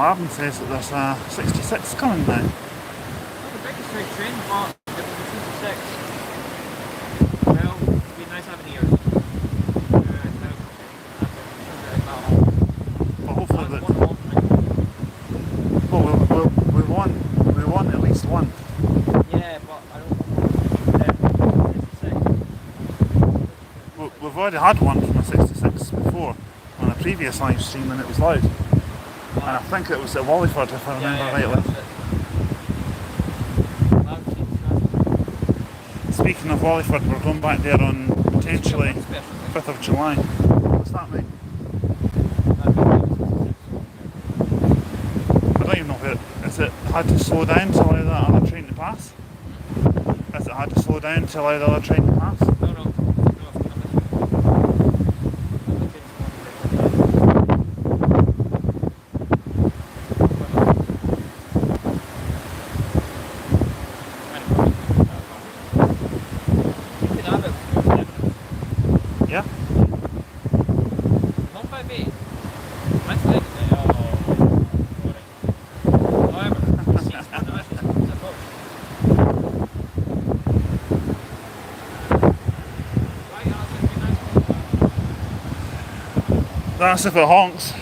Alarm says that there's a 66 coming now. Well, the biggest train, but it was a 66. Well, it'd be nice having a year. But hopefully we won at least one. Yeah, but I don't. We've already had one from a 66 before on a previous live stream and it was loud. And I think it was at Walliford if I remember rightly. Speaking of Walliford, we're going back there on potentially 5th of July. What's that mean? I don't even know where. Is it had to slow down to allow that other train to pass? Has it had to slow down to allow the other train to pass? No. Yeah? Not by me. That's like, however, the seats are not actually supposed to vote. Why not? It'd be nice. That's if it honks.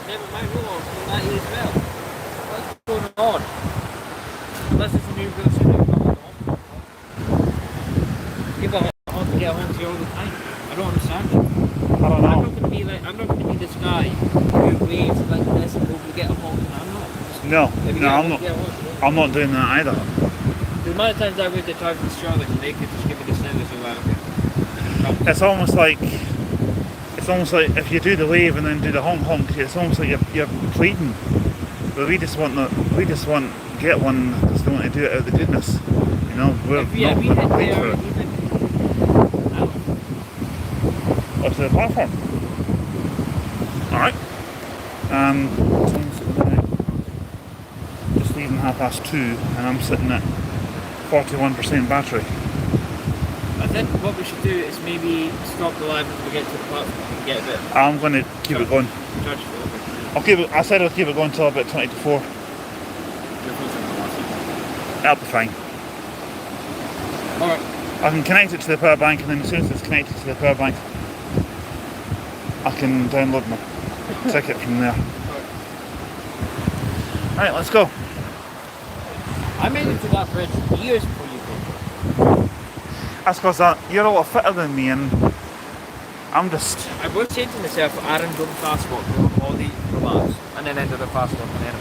Never mind rules on that as well. What's going on? Unless it's a new rule, so people have to get home to you all the time. I don't understand it. I don't know. I'm not going to be this guy who waves like this and hopefully get a honk. I'm not. I'm not doing that either. The amount of times I went to drive to Charlotte and they could just give me the service or whatever. It's almost like if you do the wave and then do the honk honk, it's almost like you're pleading. But we just want get one because they want to do it out of the goodness. You know, we're We hit not there wait for it. even Up to the platform. Alright. Just leaving 2:30 and I'm sitting at 41% battery. I think what we should do is maybe stop the live until we get to the platform and get a bit. I'm going to keep it going. Charge for it. I said I'll keep it going until about 20 to 4. That'll be fine. Alright. I can connect it to the power bank and then as soon as it's connected to the power bank I can download my ticket from there. Right, let's go. I made it to that bridge years before you did. That's because you're a lot fitter than me and I'm just... I was saying to myself, Aaron done fast walk all the laps and then ended up fast walk and then.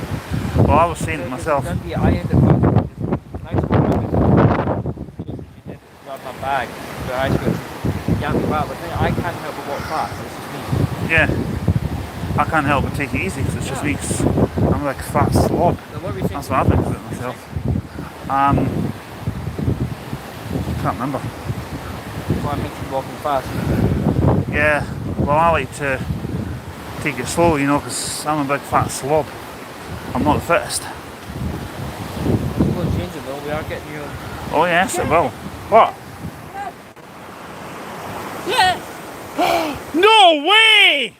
Well, I was saying to myself... I ended up fast walk. Nice one. Grab my bag. The high school. Yeah, but I can't help but walk fast. It's just me. Yeah. I can't help but take it easy because it's just me. I'm like a fat slob. That's what I think of it myself. Can't remember. What makes you walking fast? Yeah, well I like to take it slow, you know, because I'm a big fat slob. I'm not the fittest. It's going to change it though, we are getting you. Oh yes, it will. What? Yeah! No way!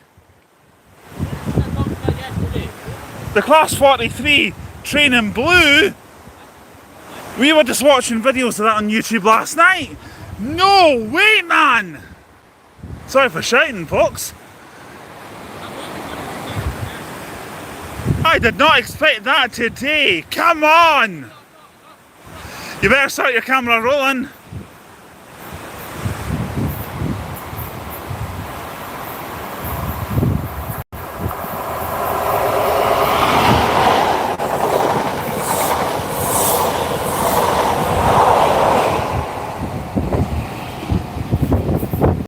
The class 43 train in blue. We were just watching videos of that on YouTube last night. No way, man! Sorry for shouting, folks. I did not expect that today. Come on! You better start your camera rolling.